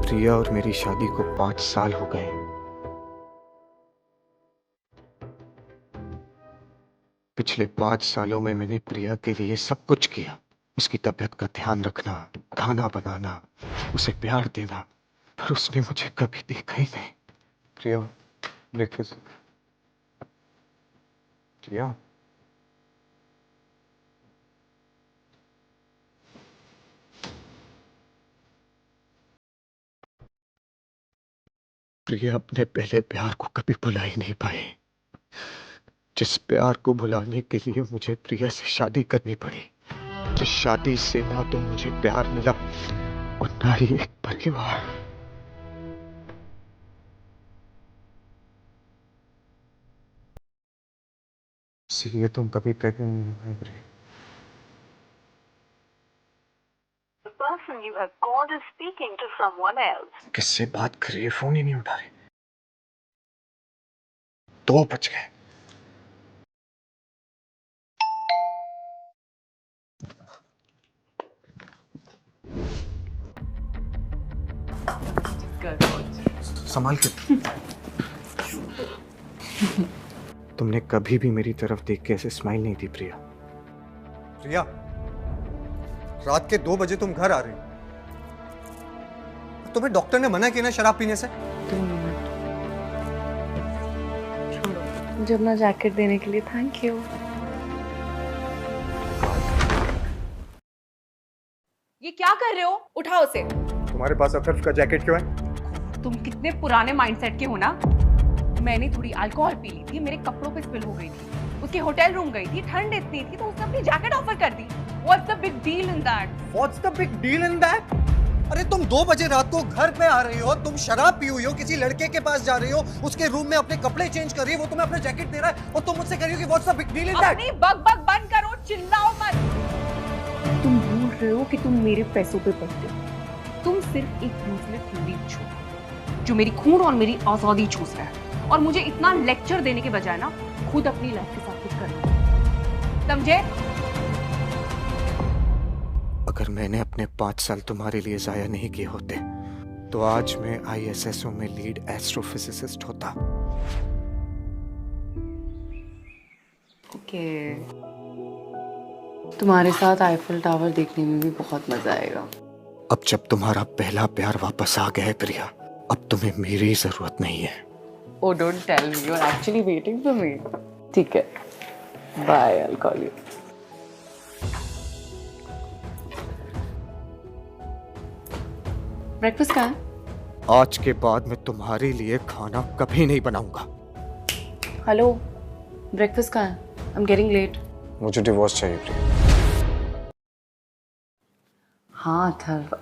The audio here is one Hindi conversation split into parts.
प्रिया और मेरी शादी को 5 साल हो गए। पिछले 5 सालों में मैंने प्रिया के लिए सब कुछ किया। उसकी तबीयत का ध्यान रखना, खाना बनाना, उसे प्यार देना, पर उसने मुझे कभी देखा ही नहीं। प्रिया, ब्रेकफास्ट। प्रिया, प्रिया अपने पहले प्यार को कभी भुला ही नहीं पाई। जिस प्यार को भुलाने के लिए मुझे प्रिया से शादी करनी पड़ी। जिस शादी से ना तो मुझे प्यार मिला और ना ही एक परिवार। इसलिए तुम कभी प्रेग्नेंट नहीं रही। The person you have called is speaking to someone else. किससे बात कर रही है? फोन ही नहीं उठा रही। 2 बज गए। संभाल के। तुमने कभी भी मेरी तरफ देख के ऐसे स्माइल नहीं दी प्रिया। प्रिया, रात के 2 बजे तुम घर आ रही हो। तुम्हें डॉक्टर ने मना किया ना शराब पीने से? 2 मिनट छोड़ो, मुझे अपना जैकेट देने के लिए थैंक यू। ये क्या कर रहे हो? उठाओ उसे। तुम्हारे पास अफर्फ का जैकेट क्यों है? तुम कितने पुराने माइंडसेट के हो ना। मैंने थोड़ी अल्कोहल पी ली थी, मेरे कपड़ों पे स्पिल हो गई थी, उसके होटल रूम गई थी, ठंड इतनी थी तो उसने अपनी जैकेट ऑफर कर दी। What's the big deal in that? What's the big deal in that? अरे तुम 2 बजे रात को घर पे आ रही हो, तुम शराब पी हुई हो, किसी लड़के के पास जा रही हो, उसके रूम में अपने कपड़े चेंज कर रही हो, वो तुम्हें अपना जैकेट दे रहा है और तुम मुझसे कह रही हो कि what's the big deal in that? अपनी बक बंद करो, चिल्लाओ मत। तुम भूल रहे हो कि तुम मेरे पैसों पे पड़ते हो। तुम सिर्फ एक यूजलेस हिंदी छो जो मेरी खून और मेरी आजादी चूस रहा है, और मुझे इतना लेक्चर देने के बजाय ना खुद अपनी लाइफ के साथ कुछ करना, समझे? अगर मैंने अपने 5 साल तुम्हारे लिए जाया नहीं किए होते तो आज मैं ISSO में लीड एस्ट्रोफिजिसिस्ट होता। ओके, तुम्हारे साथ आईफिल टावर देखने में भी बहुत मजा आएगा। अब जब तुम्हारा पहला प्यार वापस आ गया है प्रिया, अब तुम्हें मेरी जरूरत नहीं है। Oh, don't tell me you're actually waiting for me. ठीक है, bye, I'll call you. Breakfast कहाँ है? आज के बाद मैं तुम्हारे लिए खाना कभी नहीं बनाऊंगा। हेलो, ब्रेकफास्ट कहाँ है? I'm getting late. मुझे डिवोर्स चाहिए प्रिया। हाँ अथर्व,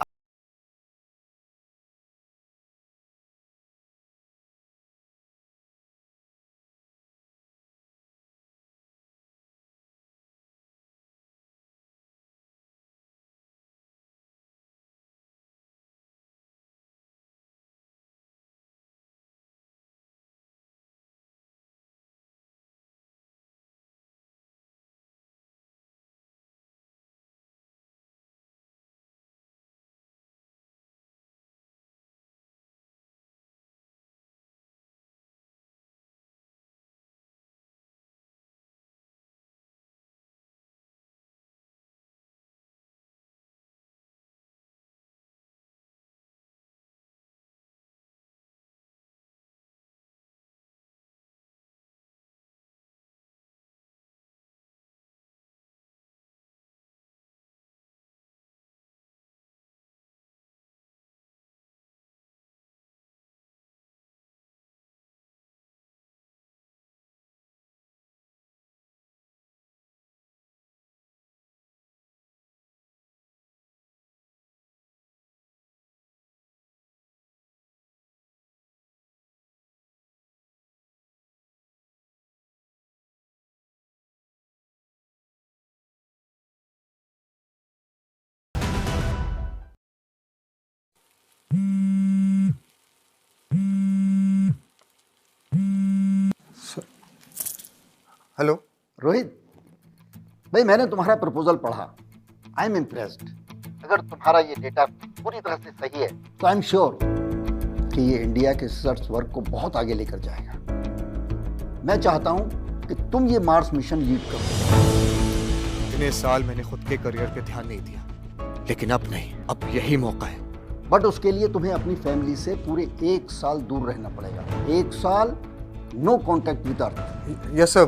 हेलो रोहित भाई, मैंने तुम्हारा प्रपोजल पढ़ा। I am impressed. अगर तुम्हारा ये डेटा पूरी तरह से सही है तो आई एम श्योर कि ये इंडिया के रिसर्च वर्क को बहुत आगे लेकर जाएगा। मैं चाहता हूं कि तुम ये मार्स मिशन लीड करो। इतने साल मैंने खुद के करियर पे ध्यान नहीं दिया, लेकिन अब नहीं, अब यही मौका है। बट उसके लिए तुम्हें अपनी फैमिली से पूरे 1 साल दूर रहना पड़ेगा। 1 साल no contact with earth. Yes sir,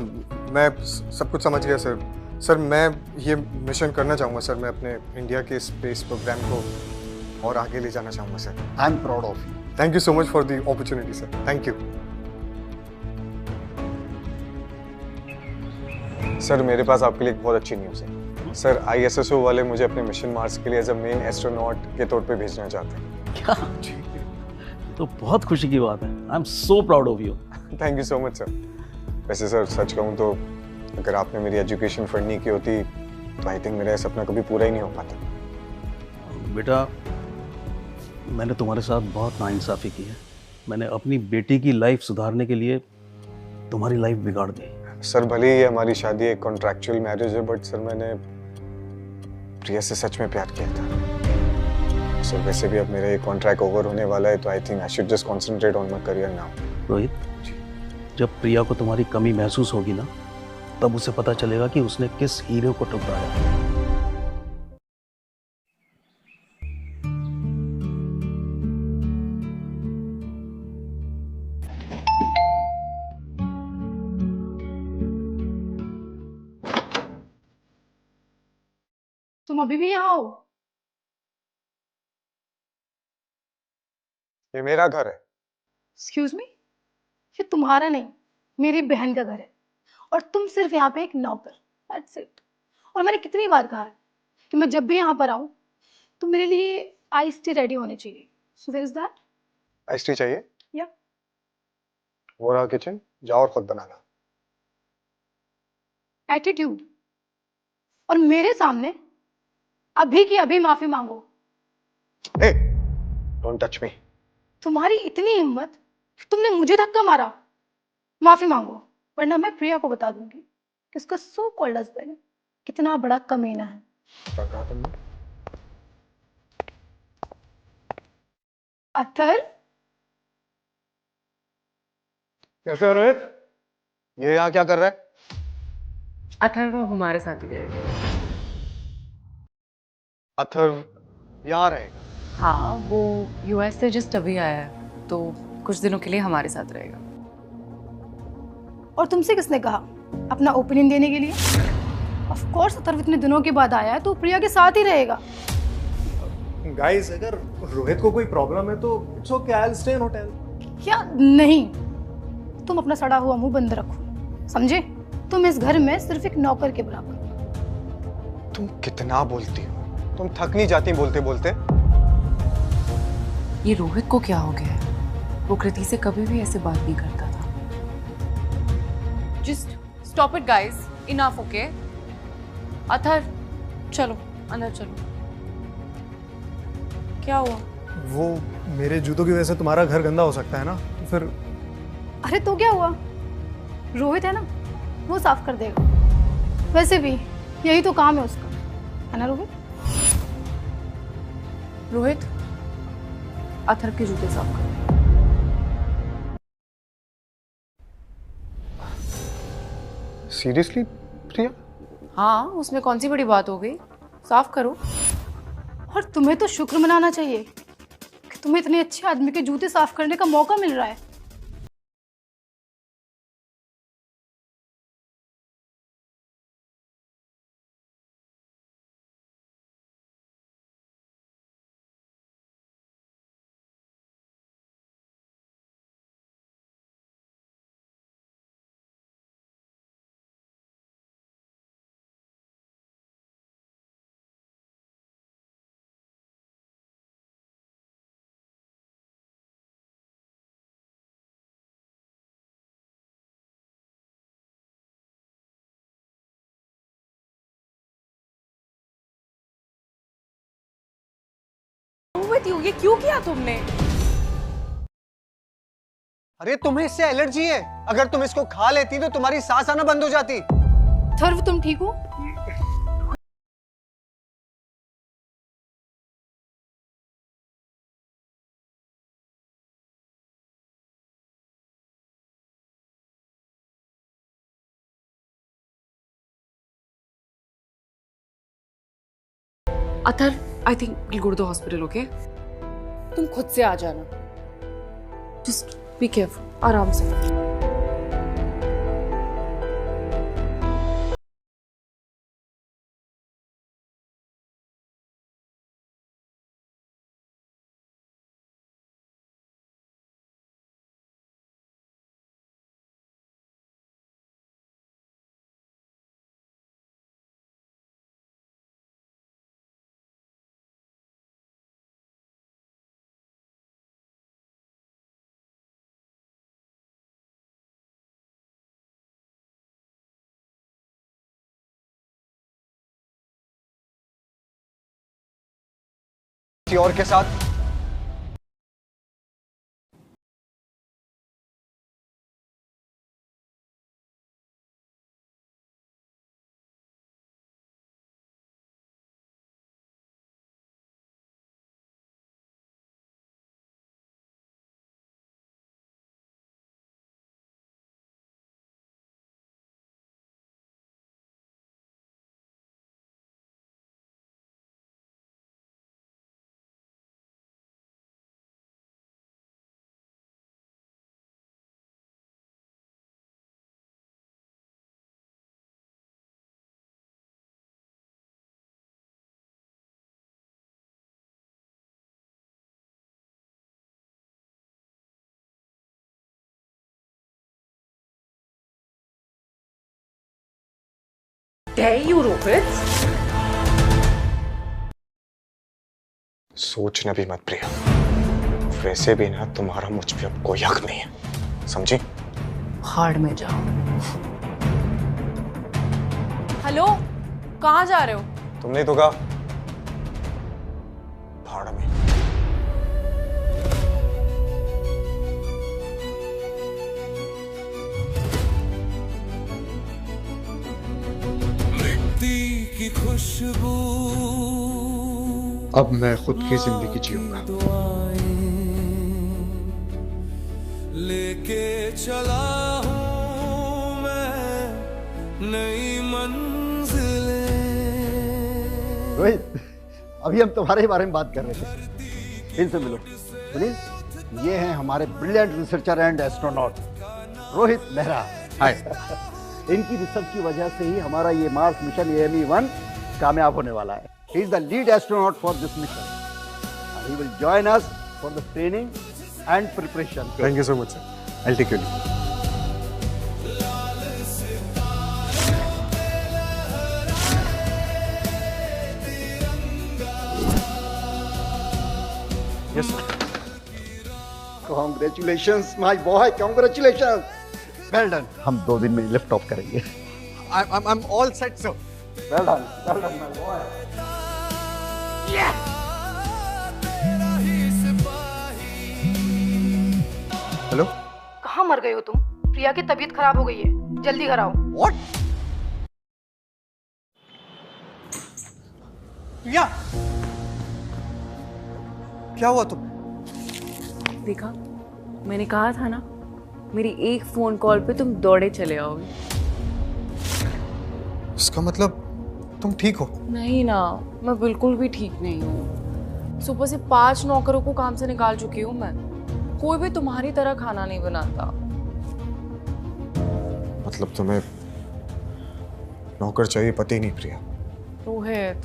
मैं सब कुछ समझ गया सर। सर मैं ये मिशन करना चाहूँगा सर, मैं अपने इंडिया के स्पेस प्रोग्राम को और आगे ले जाना चाहूँगा sir. I am proud of you. Thank you so much for the opportunity sir, thank you. Sir मेरे पास आपके लिए एक बहुत अच्छी न्यूज़ है सर। ISSO वाले मुझे अपने मिशन मार्स के लिए एज अ मेन एस्ट्रोनॉट के तौर पे भेजना चाहते हैं। क्या? तो बहुत खुशी की बात है। आई am so proud of you. Thank you so much sir. वैसे सर सच कहूँ तो अगर आपने मेरी एजुकेशन फंड नहीं की होती तो आई थिंक मेरा ये सपना कभी पूरा ही नहीं हो पाता। बेटा, मैंने तुम्हारे साथ बहुत नाइंसाफ़ी की है। मैंने अपनी बेटी की लाइफ सुधारने के लिए तुम्हारी लाइफ बिगाड़ दी। सर भले ही हमारी शादी एक कॉन्ट्रैक्चुअल मैरिज है, बट सर मैंने प्रिया से सच में प्यार किया था। सर वैसे भी अब मेरा ये कॉन्ट्रैक्ट ओवर होने वाला है, तो I think I should just concentrate on my career now. Rohit, जब प्रिया को तुम्हारी कमी महसूस होगी ना, तब उसे पता चलेगा कि उसने किस हीरो को ठुकराया। तुम अभी भी यहाँ हो? ये मेरा घर है। एक्सक्यूज मी, ये तुम्हारा नहीं, मेरी बहन का घर है और तुम सिर्फ यहाँ पे एक नौकर। That's it. और मैंने कितनी बार कहा है कि मैं जब भी यहाँ पर आऊँ तो मेरे लिए आइस टी रेडी होनी चाहिए। So where is that? Ice tea चाहिए? या वो रहा किचन, जाओ और खुद बनाना। एटीट्यूड। और मेरे सामने अभी की अभी माफी मांगो। हे, डोंट टच मी। तुम्हारी इतनी हिम्मत कि तुमने मुझे धक्का मारा। माफी मांगो, वरना मैं प्रिया को बता दूंगी कि उसका सो कॉल्ड हस्बैंड कितना बड़ा कमीना है। क्या कहा तुमने? अत्तर, कैसे हो रोहित? ये यहाँ क्या कर रहा है? अथर्व हमारे साथ ही रहेगा। अथर्व यहाँ रहेगा? हाँ, वो US से जस्ट अभी आया है, तो कुछ दिनों के लिए हमारे साथ रहेगा। और तुमसे किसने कहा अपना ओपिनियन देने के लिए? ऑफ कोर्स अथर्व इतने दिनों के बाद आया है तो प्रिया के साथ ही रहेगा। गाइस, अगर रोहित को कोई प्रॉब्लम है तो it's okay, I will stay in hotel. क्या नहीं? तुम अपना सड़ा हुआ मुंह बंद रखो, समझे? तुम इस घर में सिर्फ एक नौकर के बराबर। तुम कितना बोलती हो? तुम थक नहीं जाती बोलते बोलते? ये रोहित को क्या हो गया है? वो कृति से कभी भी ऐसे बात नहीं करता था। Just stop it guys, enough, okay? Athar, चलो अंदर चलो। क्या हुआ? वो मेरे जूतों की वजह से तुम्हारा घर गंदा हो सकता है ना, तो फिर अरे तो क्या हुआ? रोहित है ना, वो साफ कर देगा। वैसे भी यही तो काम है उसका, है ना रोहित? रोहित, अथर्व के जूते साफ कर। सीरियसली प्रिया? हाँ, उसमें कौन सी बड़ी बात हो गई? साफ करो। और तुम्हें तो शुक्र मनाना चाहिए कि तुम्हें इतने अच्छे आदमी के जूते साफ करने का मौका मिल रहा है। With you, ये क्यों किया तुमने? अरे तुम्हें इससे एलर्जी है। अगर तुम इसको खा लेती तो तुम्हारी सांस आना बंद हो जाती। अथर्व, तुम ठीक हो? अतर, I think will go to the hospital, okay? तुम खुद से आ जाना। जस्ट बी केयरफुल, आराम से। किसी और के साथ? Dare you, Rohit? सोचना भी मत प्रिया, वैसे भी ना तुम्हारा मुझ पे अब कोई हक नहीं है, समझी? भाड़ में जाओ। हेलो, कहाँ जा रहे हो? तुमने तो कहा भाड़ में। की खुशबू अब मैं खुद की जिंदगी जीऊंगा। लेके चला हूं मैं नई मंजिलें। रोहित, अभी हम तुम्हारे ही बारे में बात कर रहे थे। इनसे मिलो। प्लीज, ये हैं हमारे brilliant researcher and astronaut Rohit Mehra. Hi. इनकी रिसर्च की वजह से ही हमारा ये मार्स मिशन AME-1 कामयाब होने वाला है। He is the lead astronaut for this mission. And he will join us for the training and preparation. Thank you so much, sir. I'll take your leave. Yes, sir. Congratulations, my boy. Congratulations. Well done. हम 2 दिन में लिफ्ट ऑफ करेंगे। I'm all set, sir. Well done, my boy. Hello? कहाँ मर गए हो तुम? प्रिया की तबीयत खराब हो गई है, जल्दी घर आओ। What? प्रिया, क्या हुआ तुम? देखा, मैंने कहा था ना, मेरी एक फोन कॉल पे तुम दौड़े चले आओगे। इसका मतलब तुम ठीक हो? नहीं ना, मैं बिल्कुल भी ठीक नहीं हूँ। सुबह से 5 नौकरों को काम से निकाल चुकी हूँ मैं। कोई भी तुम्हारी तरह खाना नहीं बनाता। मतलब तुम्हें नौकर चाहिए, पति नहीं प्रिया? रोहित,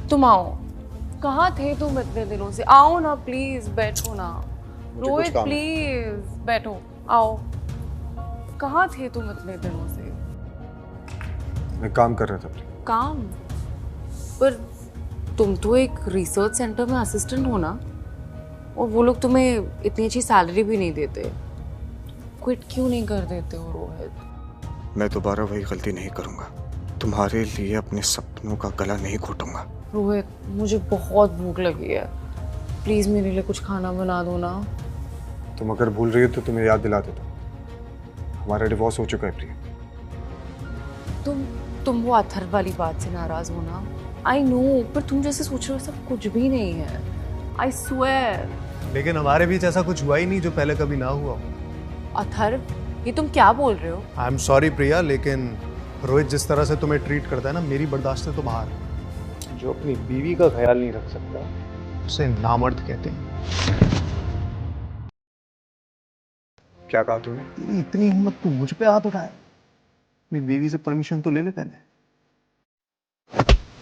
तुम आओ। कहाँ थे तुम इतने दिनों से? आओ ना प्लीज, बैठो ना। रोहित प्लीज बैठो, आओ। कहाँ थे तुम इतने दिनों से? मैं काम कर रहा था प्रिया। काम? पर तुम तो एक रिसर्च सेंटर में असिस्टेंट हो ना, और वो लोग तुम्हें इतनी अच्छी सैलरी भी नहीं देते। क्विट क्यों नहीं कर देते हो रोहित? मैं दोबारा वही गलती नहीं करूंगा। तुम्हारे लिए अपने सपनों का गला नहीं घोटूंगा। रोहित, मुझे बहुत भूख लगी है, प्लीज मेरे लिए कुछ खाना बना दो ना। तुम अगर भूल रही हो तो तुम्हें याद दिला देता हूं, हमारा डिवोर्स हो चुका है प्रिया। तुम वो अथर वाली बात से नाराज हो ना? आई नो, पर तुम जैसे सोच रहे हो सब कुछ भी नहीं है। I swear. लेकिन हमारे बीच ऐसा कुछ हुआ ही नहीं जो पहले कभी ना हुआ। अथर, ये तुम क्या बोल रहे हो? आई एम सॉरी प्रिया, लेकिन रोहित जिस तरह से तुम्हें ट्रीट करता है ना, मेरी बर्दाश्त से तो बाहर है। जो अपनी बीवी का ख्याल नहीं रख सकता उसे नामर्द कहते हैं। क्या कहा तूने? इतनी हिम्मत तू मुझ पे हाथ उठाए? मेरी बीवी से परमिशन तो ले ले पहले।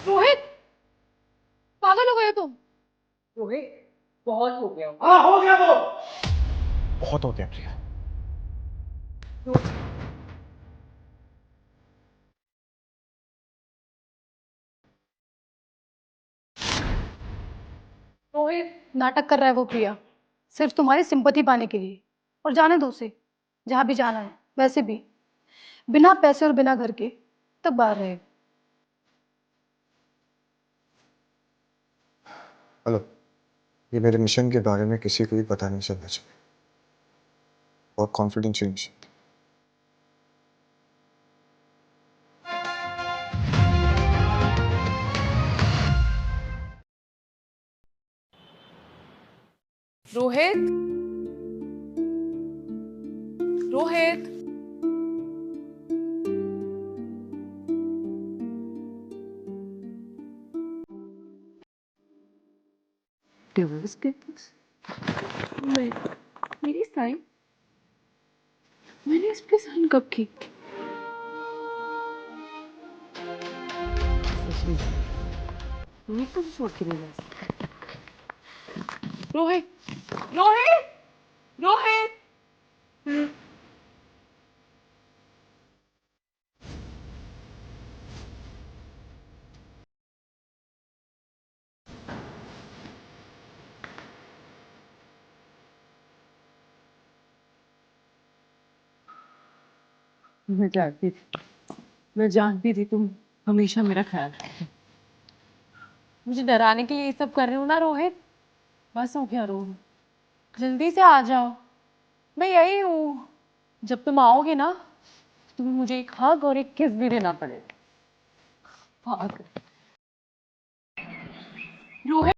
रोहित, पागल हो गए तुम? रोहित, बहुत हो गया। हाँ हो गया वो। बहुत हो गया प्रिया। रोहित, नाटक कर रहा है वो प्रिया, सिर्फ तुम्हारी सिंपैथी पाने के लिए। और जाने दो उसे जहां भी जाना है। वैसे भी बिना पैसे और बिना घर के तब बाहर रहे। हेलो, ये मेरे मिशन के बारे में किसी को भी पता नहीं चलना चाहिए। बहुत confidential mission. Rohit, Rohit, divorce papers? मैं मेरी साइन? मैंने इस पे साइन कब की? रोहित, तुम छोड़ के नहीं जा सकते। रोहित, रोहित, रोहित। मैं जानती थी तुम हमेशा मेरा ख्याल रखते। मुझे डराने के लिए ये सब कर रहे हो ना रोहित? बस हो गया रोहित, जल्दी से आ जाओ। मैं यही हूँ। जब तुम आओगे ना, तुम्हें मुझे एक हग और एक किस भी देना पड़ेगा। पागल। रोहित,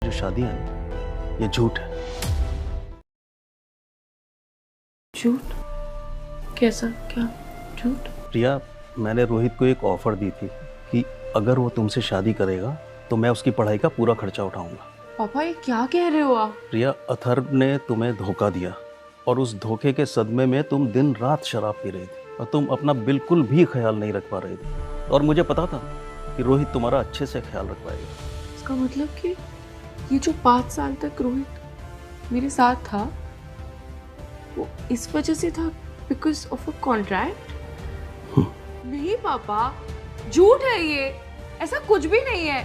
जो शादी है ना, ये झूठ है। झूठ? कैसा? क्या झूठ? प्रिया, मैंने रोहित को एक ऑफर दी थी कि अगर वो तुमसे शादी करेगा तो मैं उसकी पढ़ाई का पूरा खर्चा उठाऊंगा। पापा, ये क्या कह रहे हो आप? प्रिया, अथर्व ने तुम्हें धोखा दिया और उस धोखे के सदमे में तुम दिन रात शराब पी रही थी और तुम अपना बिल्कुल भी ख्याल नहीं रख पा रही थी। और मुझे पता था कि रोहित तुम्हारा अच्छे से ख्याल रख पाएगा। इसका मतलब कि ये जो 5 साल तक रोहित मेरे साथ था, वो इस वजह से था, बिकॉज ऑफ अ कॉन्ट्रैक्ट? नहीं पापा, झूठ है ये। ऐसा कुछ भी नहीं है।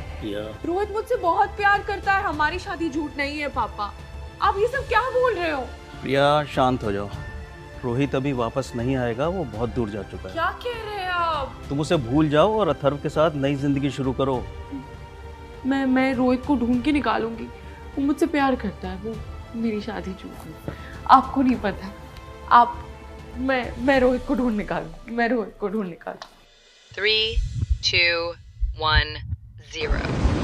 रोहित मुझसे बहुत प्यार करता है। हमारी शादी झूठ नहीं है पापा। आप ये सब क्या बोल रहे हो? प्रिया, शांत हो जाओ। रोहित अभी वापस नहीं आएगा, वो बहुत दूर जा चुका है। क्या कह रहे हैं आप? तुम उसे भूल जाओ और अथर्व के साथ नई जिंदगी शुरू करो। मैं रोहित को ढूंढ के निकालूंगी। वो मुझसे प्यार करता है। वो मेरी शादी झूठ है। आपको नहीं पता। आप मैं रोहित को ढूंढ निकालूंगी। मैं रोहित को ढूंढ निकालूंगी। 3, 2, 1, 0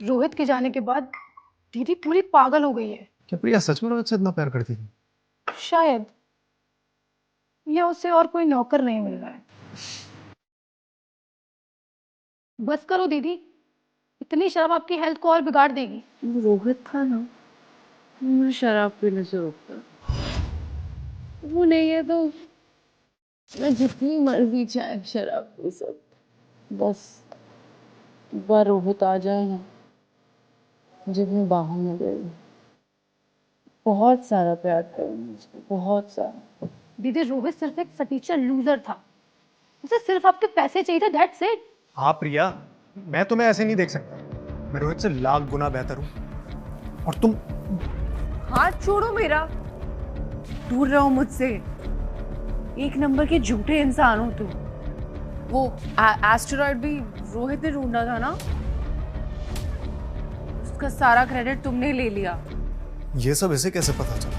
रोहित के जाने के बाद दीदी पूरी पागल हो गई है। क्या प्रिया सच में रोहित से इतना प्यार करती थी? शायद, या उसे और कोई नौकर नहीं मिल रहा है। बस करो दीदी, इतनी शराब आपकी हेल्थ को और बिगाड़ देगी। रोहित था ना, मुझे शराब पीने से रोकता। वो नहीं है तो मैं जितनी मर्जी चाहे शराब पी सकती। बस एक बार रोहित आ जाए ना, मुझे अपनी बाहों में ले लो। बहुत सारा प्यार करूंगी उसको, बहुत सारा। दीदी रोहित सिर्फ एक फटीचर लूजर था, उसे सिर्फ आपके पैसे चाहिए थे, दैट्स इट। हाँ प्रिया, मैं तुम्हें ऐसे नहीं देख सकता। मैं रोहित से लाख गुना बेहतर हूँ। और तुम हाथ छोड़ो मेरा, दूर रहो मुझसे। एक नंबर के झूठे इंसान हो तुम। वो एस्टेरॉयड भी रोहित ने ढूंढा था ना, उसका सारा क्रेडिट तुमने ले लिया। ये सब इसे कैसे पता चला?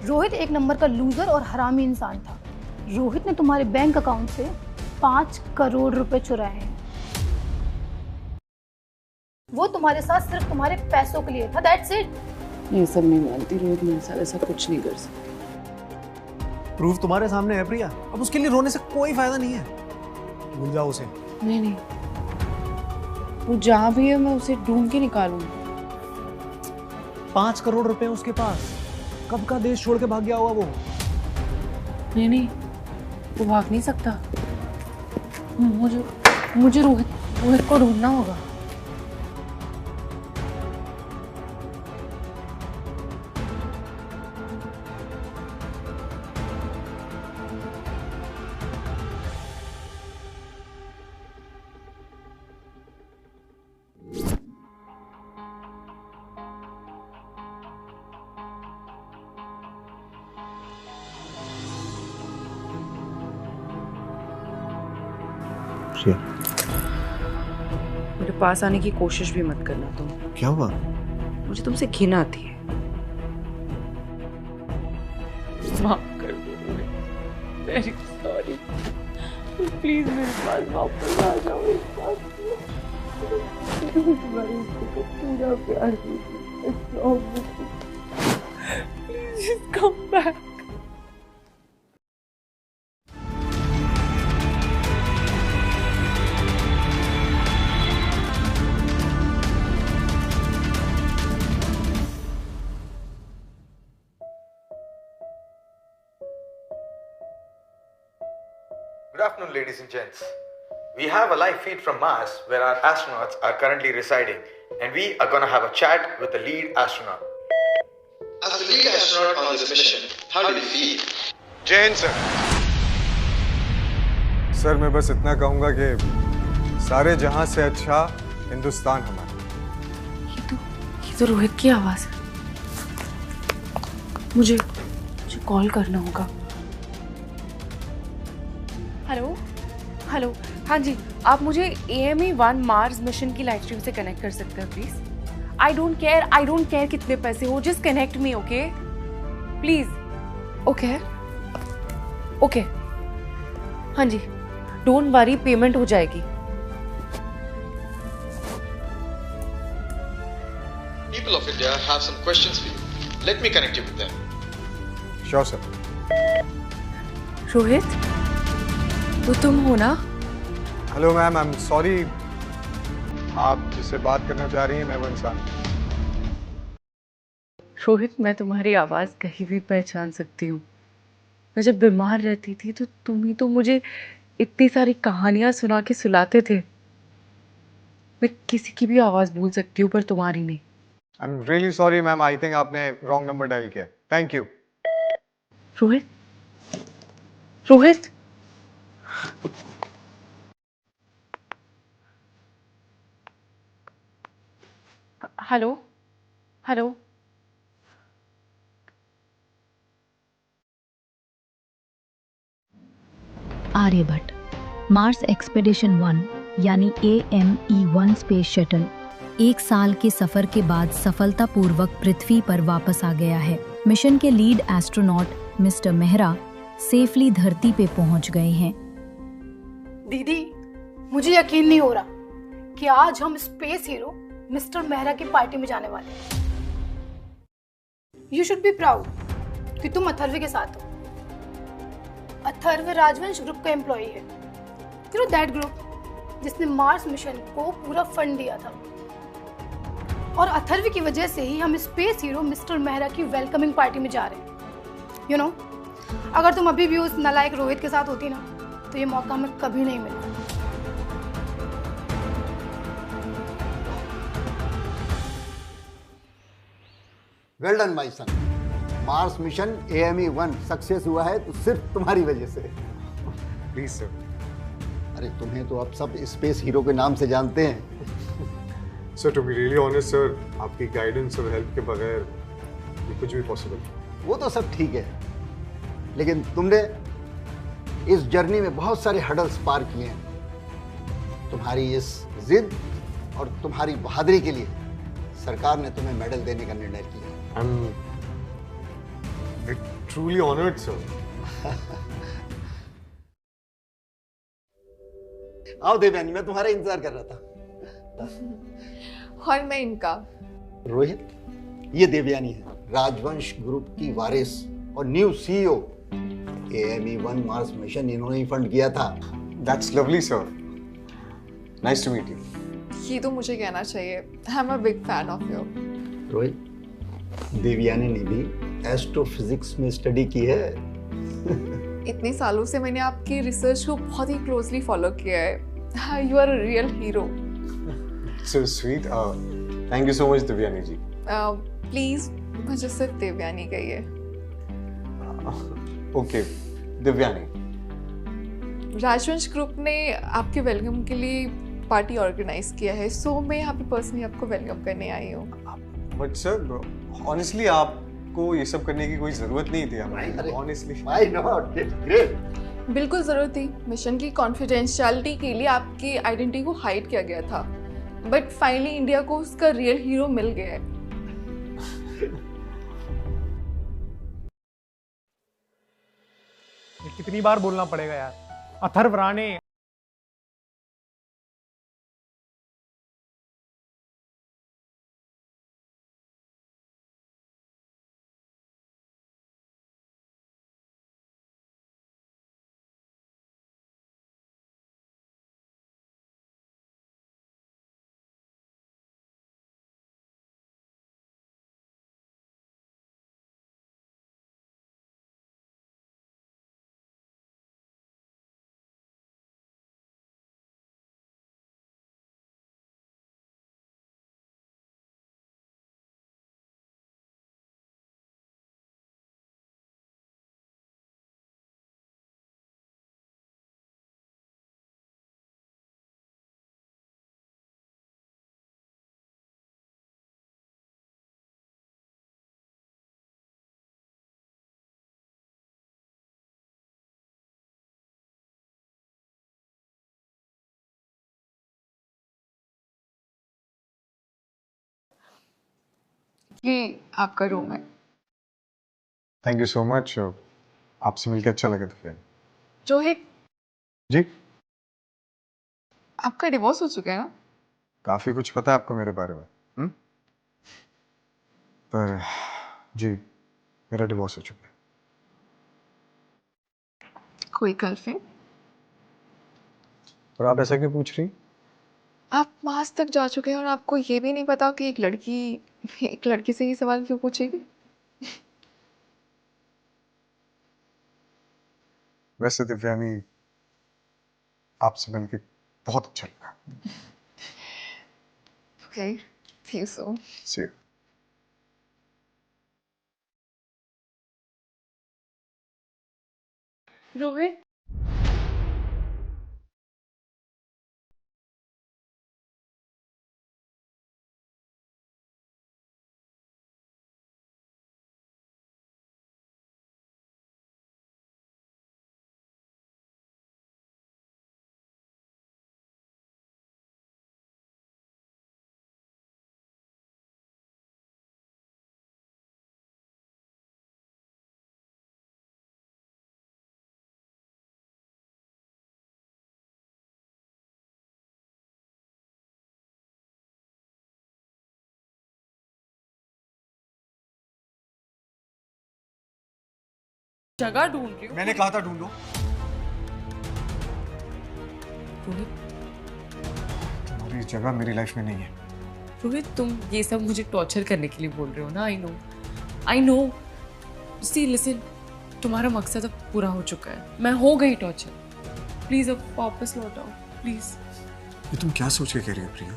रोहित एक नंबर का लूजर और हरामी इंसान था। रोहित ने तुम्हारे बैंक अकाउंट से 5 करोड़ रुपए चुराए हैं। वो तुम्हारे साथ सिर्फ तुम्हारे पैसों के लिए था, दैट्स इट। ये सब नहीं मानती, रोहित मेरे साथ ऐसा कुछ नहीं कर सकती। प्रूफ तुम्हारे सामने है प्रिया, अब उसके लिए रोने से कोई फायदा नहीं है। भूल जाओ उसे। नहीं नहीं, वो जहाँ भी है मैं उसे ढूंढ के निकालूंगी। 5 करोड़ रुपए उसके पास, कब का देश छोड़ के भाग गया होगा वो। नहीं नहीं, वो भाग नहीं सकता। मुझे रोहित को ढूंढना होगा। मेरे पास आने की कोशिश भी मत करना तुम। क्या हुआ? मुझे तुमसे घिन आती है। माफ कर दो, वेरी सॉरी। प्लीज मेरे पास वापस आ जाओ। इस बात पूरा प्यार please come back. Good afternoon, ladies and gents. We have a live feed from Mars where our astronauts are currently residing, and we are going to have a chat with the lead astronaut. As the lead astronaut on this mission, how do you feel? जय हिंद सर। सर मैं बस इतना कहूँगा कि सारे जहां से अच्छा हिंदुस्तान हमारा। ये तो रोहित की आवाज है। मुझे कॉल करना होगा। हेलो हेलो, हाँ जी, आप मुझे AME-1 मार्स मिशन की लाइव स्ट्रीम से कनेक्ट कर सकते हैं प्लीज। आई डोंट केयर कितने पैसे हो, just connect me, okay please. Okay हाँ जी, डोंट वरी, पेमेंट हो जाएगी। People of India have some questions for you. Let me connect you with them. Sure, sir. Rohit, वो तुम हो ना? Hello ma'am, I am sorry. आप जिससे बात करना चाह रही हैं मैं वो इंसान। रोहित, मैं तुम्हारी आवाज कहीं भी पहचान सकती हूँ। मैं जब बीमार रहती थी तो तुम ही तो मुझे इतनी सारी कहानियां सुना के सुलाते थे। मैं किसी की भी आवाज भूल सकती हूँ पर तुम्हारी नहीं। I am really sorry ma'am, I think आपने रॉन्ग नंबर डायल किया। Thank you. Rohit, hello. Aryabhatta, Mars expedition 1 यानी AME-1 स्पेस शटल 1 साल के सफर के बाद सफलतापूर्वक पृथ्वी पर वापस आ गया है। मिशन के lead astronaut mister Mehra safely धरती पे पहुंच गए हैं। दीदी, मुझे यकीन नहीं हो रहा कि आज हम स्पेस हीरो मिस्टर मेहरा की पार्टी में जाने वाले हैं। यू शुड बी प्राउड कि तुम अथर्व के साथ हो। अथर्व राजवंश ग्रुप का एम्प्लॉई है। यू नो दैट ग्रुप जिसने मार्स मिशन को पूरा फंड दिया था। और अथर्व की वजह से ही हम स्पेस हीरो मिस्टर मेहरा की वेलकमिंग पार्टी में जा रहे हैं। यू नो, अगर तुम अभी भी उस नालायक रोहित के साथ होती ना, तो ये मौका हमें कभी नहीं मिलता। Well done my son. Mars mission AME-1 success हुआ है तो सिर्फ तुम्हारी वजह से। Please sir. अरे तुम्हें तो अब सब स्पेस हीरो के नाम से जानते हैं। Sir to be really honest sir, आपकी गाइडेंस और हेल्प के बगैर ये कुछ भी पॉसिबल। वो तो सब ठीक है, लेकिन तुमने इस जर्नी में बहुत सारे हडल्स पार किए हैं। तुम्हारी इस जिद और तुम्हारी बहादुरी के लिए सरकार ने तुम्हें मेडल देने का निर्णय किया। I'm truly honored, sir. आओ देवयानी, मैं तुम्हारा इंतजार कर रहा था। और मैं इनका। रोहित, ये देवयानी है, राजवंश ग्रुप की वारिस और new CEO। AME-1 Mars mission इन्होंने ही फंड किया था। That's lovely, sir. Nice to meet you. ये तो मुझे कहना चाहिए। I'm a big fan of you. Rohit, Devyani ने भी एस्ट्रोफिजिक्स में स्टडी की है। इतने सालों से मैंने आपकी रिसर्च को बहुत ही क्लोजली फॉलो किया है। You are a real hero. So sweet. Thank you so much, Divyani ji. Please मुझे सिर्फ देवयानी कहिए। Okay, Divyani. राजवंश ग्रुप ने आपके वेलकम के लिए पार्टी ऑर्गेनाइज किया है, सो मैं यहाँ पे पर्सनली आपको वेलकम करने आई हूँ। But sir, honestly आपको ये सब करने की कोई जरूरत नहीं थी हमें। Honestly. Why not? It's great. बिल्कुल जरूरत थी। मिशन की कॉन्फिडेंशियलिटी के लिए आपकी आइडेंटिटी को हाइड किया गया था, बट फाइनली इंडिया को उसका रियल हीरो मिल गया है। ये कितनी बार बोलना पड़ेगा यार, अथर्व राणे ये आपका रूम है। Thank you so much. आपसे मिलकर अच्छा लगा था। रोहित, जी, आपका डिवोर्स हो चुका है ना? काफी कुछ पता है आपको मेरे बारे में। पर जी, मेरा डिवोर्स हो चुका है। कोई गर्लफ्रेंड? और आप ऐसा क्यों पूछ रही? आप मार्स तक जा चुके हैं और आपको ये भी नहीं पता कि एक लड़की से ही सवाल क्यों पूछेगी? वैसे दिव्यानी, आपसे मिलकर बहुत अच्छा लगा। Okay, see you soon. See you. Rohit, जगह ढूंढ रही हूँ। मैंने कहा था ढूंढो। रोहित, तुम्हारी जगह मेरी लाइफ में नहीं है। रोहित, तुम ये सब मुझे टॉर्चर करने के लिए बोल रहे हो ना। I know. सी लिसन, तुम्हारा मकसद अब पूरा हो चुका है। मैं हो गई टॉर्चर। प्लीज अब वापस लौट आओ, प्लीज। ये तुम क्या सोच के कह रही हो प्रिया?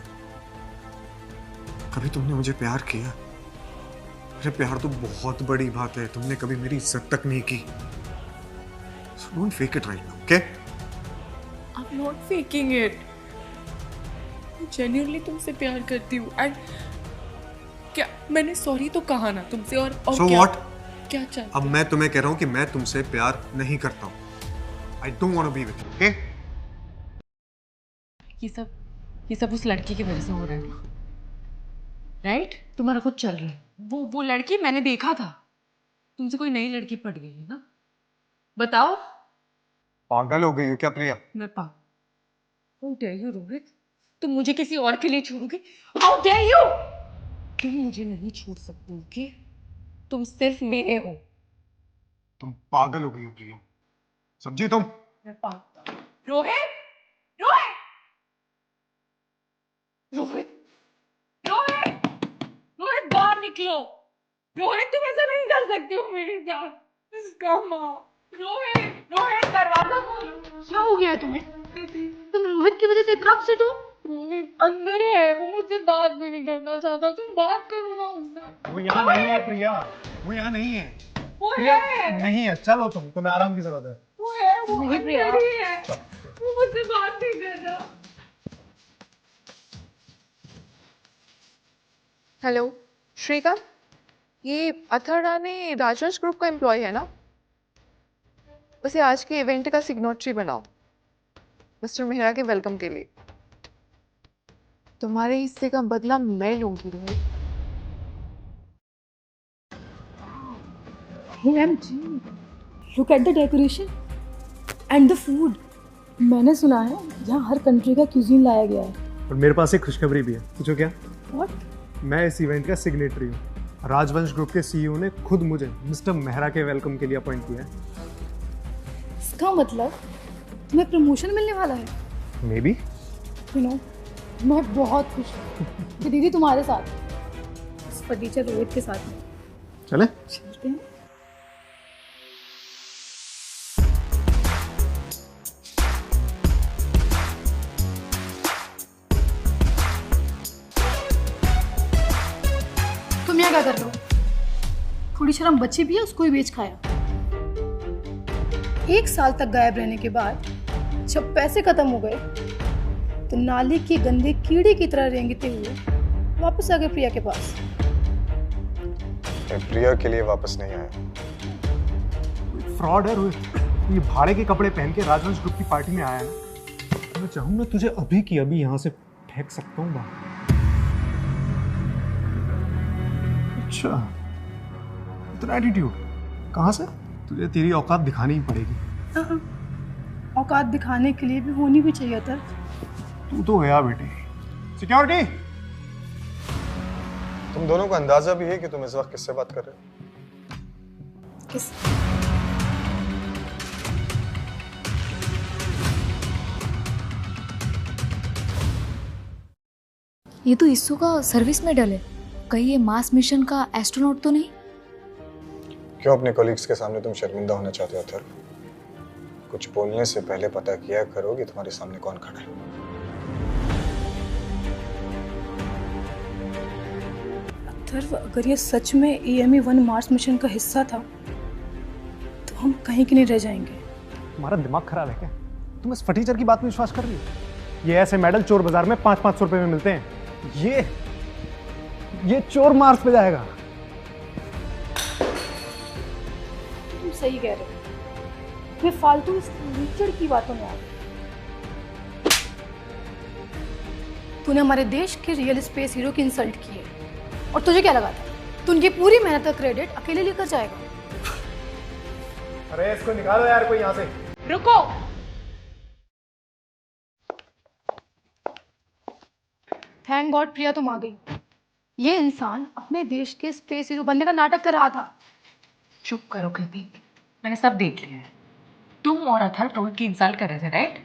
कभी तुमने मुझे प्यार किया? अरे प्यार तो बहुत बड़ी बात है, तुमने कभी मेरी इज्जत तक नहीं की। So don't fake it right now, okay? I'm not faking it. मैं genuinely तुमसे प्यार करती हूँ। एंड क्या मैंने सॉरी तो कहा ना तुमसे? और So क्या, what? क्या चाहते? अब मैं तुम्हें कह रहा हूँ कि मैं तुमसे प्यार नहीं करता हूँ। I don't want to be with you, okay? ये सब उस लड़की की वजह से हो रहा है ना, राइट? तुम्हारा कुछ चल रहा है। वो लड़की मैंने देखा था। तुमसे कोई नई लड़की पट गई है ना? बताओ। पागल हो गई हो क्या प्रिया? मैं पागल? How dare you, Rohit? तुम मुझे किसी और के लिए छोड़ोगे? How dare you? तुम मुझे नहीं छोड़ सकते, ओके? तुम सिर्फ मेरे हो। तुम पागल हो गई हो प्रिया, समझी तुम? मैं पागल। रोहित, रोहित, रोहित, रोहित, रोहित, बाहर निकलो। रोहित, तुम ऐसा नहीं कर सकती हो मेरे साथ। इसका माँ। रोहित, रोहित, दरवाजा खोलो। क्या हो गया तुम्हें? तुम रोहित की वजह से इतना अपसेट हो? अंदर है, वो मुझसे बात भी नहीं करना चाहता। तुम बात करो ना उससे। वो यहाँ नहीं है प्रिया, वो यहाँ नहीं है। वो प्रिया है। नहीं है, चलो तुम्हें आराम की जरूरत है। वो है, वो रोहित, अंदर प्रिया। ही है। वो मुझसे बात नहीं कर रहा। हेलो श्रीका, ये अथर्डा ने राजवंश ग्रुप का एम्प्लॉय है ना? उसे आज के इवेंट का सिग्नेटरी बनाओ मिस्टर मेहरा के वेलकम के लिए। तुम्हारे हिस्से का बदला मैं लूंगी। OMG, look at the decoration and the food. मैंने सुना है यहाँ हर कंट्री का क्यूजीन लाया गया है। और मेरे पास एक खुशखबरी भी है, पूछो क्या? What? मैं इस इवेंट का सिग्नेटरी हूँ। राजवंश ग्रुप के सीईओ ने खुद मुझे मिस्टर मेहरा के वेलकम के लिए अपॉइंट किया है। इसका मतलब तुम्हें प्रमोशन मिलने वाला है? May be. यू नो, मैं बहुत खुश हूँ कि दीदी तुम्हारे साथ इस फर्नीचर रोहित के साथ में। चले? चलते हैं। तुम यहाँ क्या कर रहे हो? थोड़ी शर्म बची भी है, उसको ही बेच खाया। 1 साल तक गायब रहने के बाद जब पैसे खत्म हो गए तो नाली की गंदे कीड़े की तरह रेंगते हुए वापस आ गए प्रिया के पास। मैं प्रिया के लिए वापस नहीं आया। फ्रॉड है रोहित। ये भाड़े के कपड़े पहन के राजवंश ग्रुप की पार्टी में आया है ना। मैं चाहूँ ना तुझे अभी की अभी यहाँ से फेंक सकता हूँ बाहर। अच्छा, इतना एटीट्यूड कहाँ से? तुझे तेरी औकात दिखानी ही पड़ेगी। औकात दिखाने के लिए भी होनी भी चाहिए था। तू तो गया बेटे। सिक्योरिटी। तुम दोनों को अंदाजा भी है कि तुम इस वक्त किससे बात कर रहे हो? किस? ये तो इसरो का सर्विस मेडल है। कहीं ये मार्स मिशन का एस्ट्रोनॉट तो नहीं? क्यों अपने कॉलीग्स के सामने तुम शर्मिंदा होना चाहते हो अथर्व? कुछ बोलने से पहले पता किया करो कि तुम्हारे सामने कौन खड़ा है। अथर्व, अगर ये सच में AME-1 मार्स मिशन का हिस्सा था तो हम कहीं के नहीं रह जाएंगे। तुम्हारा दिमाग खराब है क्या? तुम इस फटीचर की बात में विश्वास कर रही हो? ये ऐसे मेडल चोर बाजार में 500-500 रुपए में मिलते हैं। ये चोर मार्स पे जाएगा। तुम सही कह रहे हो। मैं फालतू इस लीचड़ की बातों में आ गई। तूने हमारे देश के रियल स्पेस हीरो की इंसल्ट की है और तुझे क्या लगा था तू उनकी पूरी मेहनत का क्रेडिट अकेले लेकर जाएगा? अरे इसको निकालो यार कोई यहाँ से। रुको। थैंक गॉड प्रिया तुम आ गई। ये इंसान अपने देश के स्पेस हीरो बनने का नाटक कर रहा था। चुप करो कृति। मैंने सब देख लिया है। तुम और अथर रोहित की इंसल्ट कर रहे थे, राइट?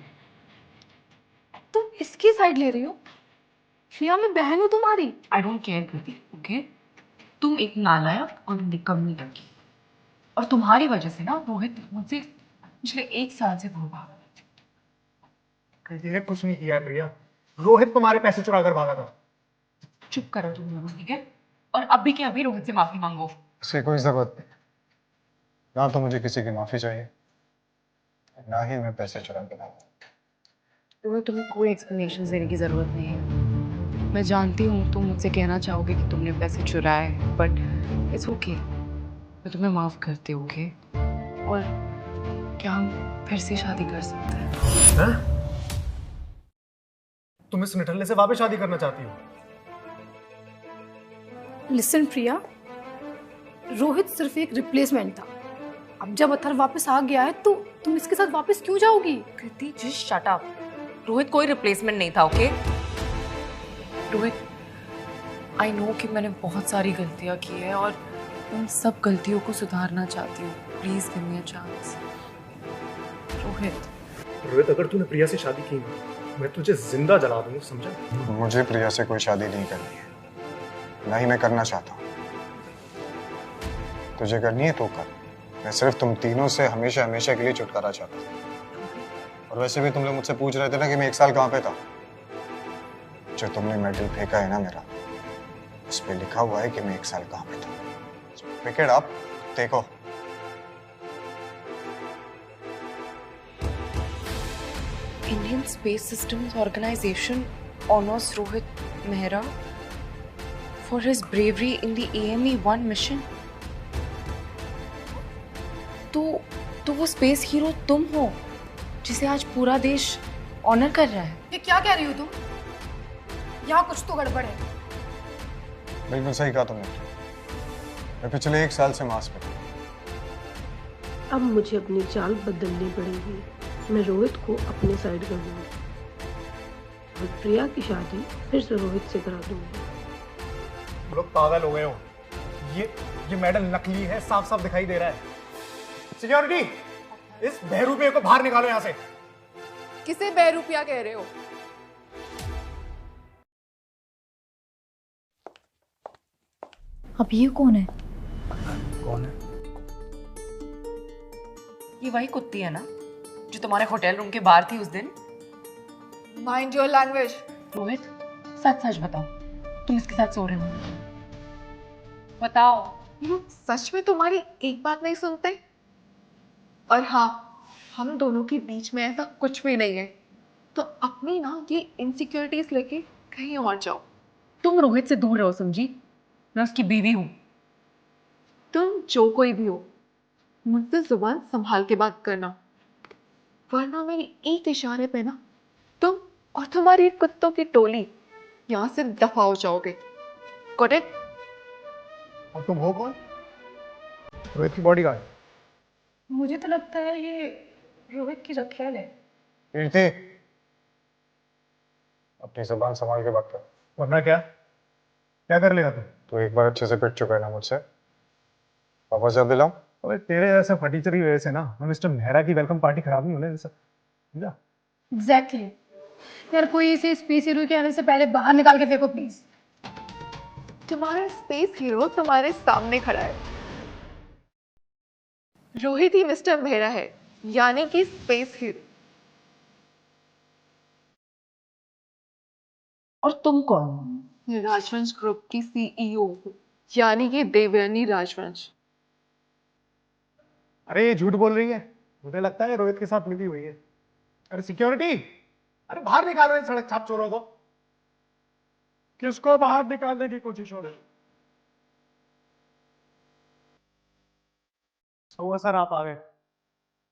तुम इसकी साइड ले रही हो? श्रेया, मैं बहन हूँ तुम्हारी। I don't care Kriti, okay? तुम एक नालायक और निकम्मी लड़की, और तुम्हारी वजह से ना रोहित मुझसे पिछले 1 साल से दूर भागा। ये कुछ नहीं किया प्रिया, रोहित तुम्हारे पैसे चुरा कर भागा था। चुप करो तुम लोग, ठीक है? और अभी के अभी रोहित से माफी मांगो। इसकी कोई जरूरत नहीं। ना तो मुझे किसी की माफी चाहिए, ना ही मैं पैसे चुरा के लाऊं। तुम्हें कोई एक्सप्लेनेशन देने की जरूरत नहीं है। मैं जानती हूँ तुम मुझसे कहना चाहोगे कि तुमने पैसे चुराए, बट इट्स ओके। मैं तुम्हें माफ करती हूँ, ओके? और क्या हम फिर से शादी कर सकते हैं? तुम इस निठल्ले से वापस शादी करना चाहती हो? लिसन प्रिया, रोहित सिर्फ एक रिप्लेसमेंट था। अब जब अथर वापस आ गया है तो तुम इसके साथ वापस क्यों जाओगी? कृति, जस्ट शट अप। रोहित कोई रिप्लेसमेंट नहीं था, ओके? रोहित, आई नो कि मैंने बहुत सारी गलतियां की है और उन सब गलतियों को सुधारना चाहती हूँ। Please give me a chance. Rohit, अगर तूने प्रिया से शादी की ना, मैं तुझे जिंदा जला दूंगा, समझा? मुझे प्रिया से कोई शादी नहीं करनी है, ना ही मैं करना चाहता हूँ। तुझे करनी है तो कर। मैं सिर्फ तुम तीनों से हमेशा हमेशा के लिए छुटकारा चाहता हूँ। और वैसे भी तुम लोग मुझसे पूछ रहे थे ना कि मैं 1 साल कहाँ पे था। जो तुमने मेडल फेंका है ना मेरा, उस पे लिखा हुआ है कि मैं 1 साल कहाँ पे था। पिक इट अप, देखो। Indian Space Systems Organization honors Rohit Mehra for his bravery in the AME-1 mission. तो वो स्पेस हीरो तुम हो जिसे आज पूरा देश ऑनर कर रहा है। ये क्या कह रही हो तुम? यहाँ कुछ तो गड़बड़ है। बिल्कुल सही कहा तुमने। मैं पिछले 1 साल से मार्स पे था। अब मुझे अपनी चाल बदलनी पड़ेगी। मैं रोहित को अपने साइड कर दूंगी और प्रिया की शादी फिर से रोहित से करा दूंगी। तुम लोग पागल हो गए हो। ये मेडल नकली है, साफ साफ दिखाई दे रहा है। सिक्योरिटी, इस बहरूपिये को बाहर निकालो यहाँ से। किसे बहरूपिया कह रहे हो? अब ये कौन है? कौन है? ये वही कुत्ती है ना जो तुम्हारे होटल रूम के बाहर थी उस दिन? Mind your language. रोहित, सच सच बताओ, तुम इसके साथ सो रहे हो? बताओ। सच में तुम्हारी एक बात नहीं सुनते? और हाँ, हम दोनों के बीच में ऐसा कुछ भी नहीं है। तो अपनी ना ये इनसिक्योरिटीज लेके कहीं और जाओ। तुम रोहित से दूर रहो, समझी? मैं उसकी बीवी हूँ। तुम जो कोई भी हो, मुझसे जुबान संभाल के बात करना, वरना मेरी एक इशारे पे ना तुम और तुम्हारी कुत्तों की टोली यहाँ से दफा हो जाओगे। Got it? और तुम हो कौन? रोहित की बॉडीगार्ड। मुझे तो लगता है ये रोहित की रखैल है। कीर्ति, अपनी जुबान संभाल के बात कर। वरना क्या कर लेगा तू? तो एक बार अच्छे से पिट चुका है ना मुझसे, वापस याद दिलाऊं? अबे तेरे जैसे फटीचर की वजह से ना मैं मिस्टर मेहरा की वेलकम पार्टी खराब नहीं होने दे सकता, समझा? एग्जैक्टली। यार कोई इसे स्पेस हीरो के आने से पहले बाहर निकाल के फेंको प्लीज। तुम्हारा स्पेस हीरो तुम्हारे सामने खड़ा है। रोहित ही मिस्टर मेहरा है, यानी कि स्पेस हीरो। और तुम कौन? राजवंश ग्रुप की सीईओ, यानी कि देवयानी राजवंश। अरे ये झूठ बोल रही है, मुझे लगता है रोहित के साथ मिली हुई है। अरे सिक्योरिटी, अरे बाहर निकालो इन सड़क छाप चोरों को। किसको बाहर निकालने की कोशिश हो रही? सर आप आ गए।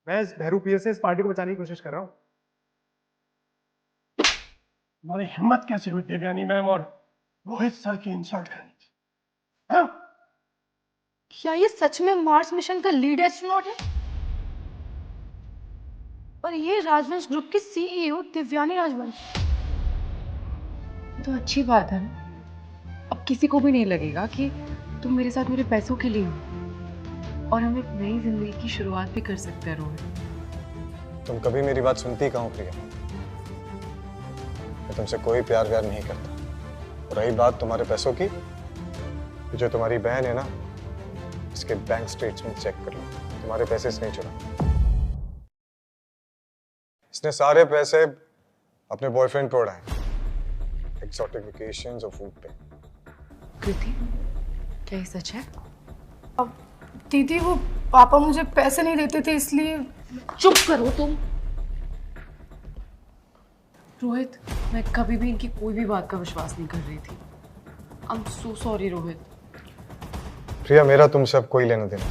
मैं इस बहरूपिये से इस पार्टी को बचाने की कोशिश कर रहा हूँ। हमारी हिम्मत कैसे हुई देवयानी मैम और रोहित सर की इंसल्ट करने की? हाँ? क्या ये सच में मार्स मिशन का लीड एस्ट्रोनॉट है? और ये राजवंश ग्रुप की सीईओ देवयानी राजवंश। तो अच्छी बात है ना, अब किसी को भी नहीं लगेगा कि तुम मेरे साथ मेरे पैसों के लिए हो। और हम एक नई जिंदगी की शुरुआत भी कर सकते हैं रोहित। तुम कभी मेरी बात सुनती कहाँ हो प्रिया? मैं तुमसे कोई प्यार व्यार नहीं करता। और रही बात तुम्हारे पैसों की, तो जो तुम्हारी बहन है ना, इसके बैंक स्टेटमेंट चेक कर लो। तुम्हारे पैसे इसने चुरा। इसने सारे पैसे अपने बॉयफ्रेंड पे उड़ाए, एक्सोटिक वेकेशंस और फूड पे। कृति, क्या ये सच है? अब दीदी वो पापा मुझे पैसे नहीं देते थे इसलिए। चुप करो तुम। रोहित, मैं कभी भी इनकी कोई भी बात का विश्वास नहीं कर रही थी। I am so sorry Rohit. Priya, मेरा तुमसे अब कोई लेना देना।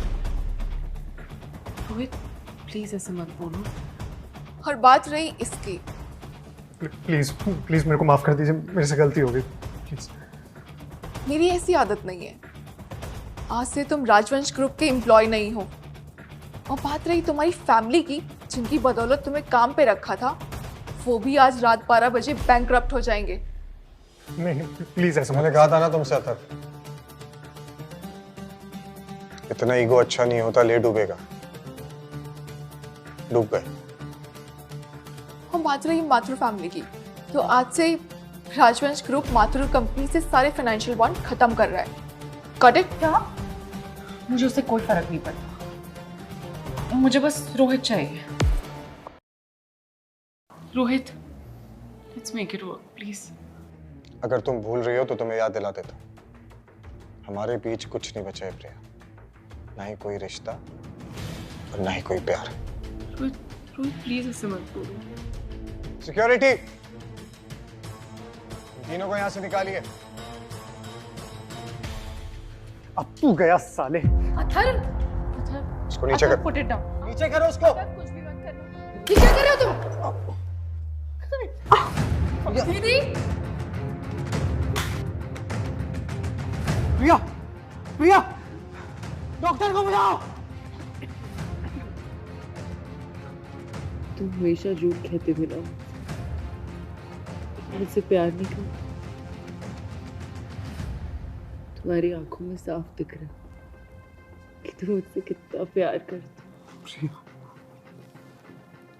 रोहित प्लीज ऐसे मत बोलो। और बात रही इसकी, प्लीज प्लीज मेरे को माफ कर दीजिए, मेरे से गलती हो गई प्लीज। मेरी ऐसी आदत नहीं है। आज से तुम राजवंश ग्रुप के एम्प्लॉय नहीं हो। और बात रही तुम्हारी फैमिली की, जिनकी बदौलत तुम्हें काम पे रखा था, वो भी आज रात 12 बजे बैंकरप्ट हो जाएंगे। नहीं प्लीज ऐसा। मैंने कहा था ना तुमसे अतर, इतना ईगो अच्छा नहीं होता, ले डूबेगा। डूब गए। हम बात रही माथुर फैमिली की, तो आज से राजवंश ग्रुप माथुर कंपनी से सारे फाइनेंशियल बॉन्ड खत्म कर रहा है। Got it? क्या? मुझे उससे कोई फर्क नहीं पड़ता। मुझे बस रोहित चाहिए। Rohit, let's make it work please. अगर तुम भूल रही हो तो तुम्हें याद दिला देता। हमारे बीच कुछ नहीं बचा है प्रिया, ना ही कोई रिश्ता और ना ही कोई प्यार। रोहित, रोहित प्लीज ऐसे मत बोलो। सिक्योरिटी, तीनों को यहाँ से निकालिए। अब तू गया साले। अथर, इसको नीचे कर। Put it down. नीचे करो उसको। कुछ भी मत करना। ये क्या कर रहे हो तुम? दीदी, प्रिया, प्रिया, डॉक्टर को बुलाओ। तुम हमेशा झूठ कहते थे ना, मुझसे प्यार नहीं करते। तुम्हारी आंखों में साफ दिख रहा कि तुम मुझसे कितना प्यार करते हो।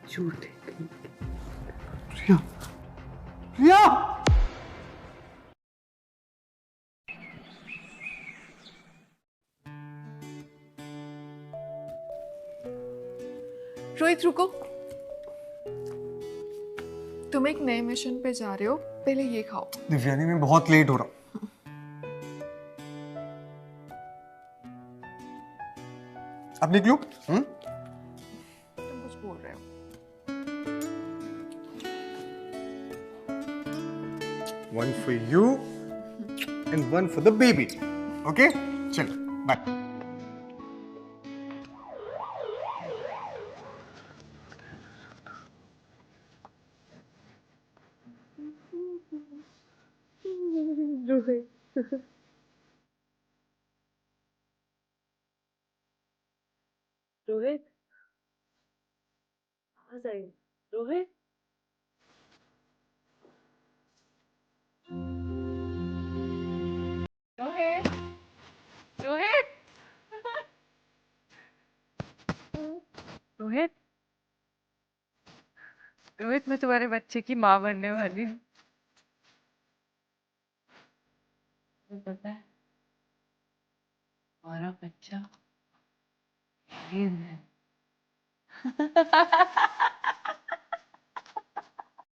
झूठ है। प्रिया, प्रिया। रोहित रुको, तुम एक नए मिशन पे जा रहे हो, पहले ये खाओ। दिव्यानी, मैं बहुत लेट हो रहा हूँ। अब निकलूं? तुम कुछ बोल रहे हो? One for you and one for the baby. Okay? चलो, bye. रोहित, रोहित, कहाँ जाए? रोहित, रोहित, रोहित, रोहित, रोहित, मैं तुम्हारे बच्चे की माँ बनने वाली हूँ। पता है, हमारा बच्चा ये है।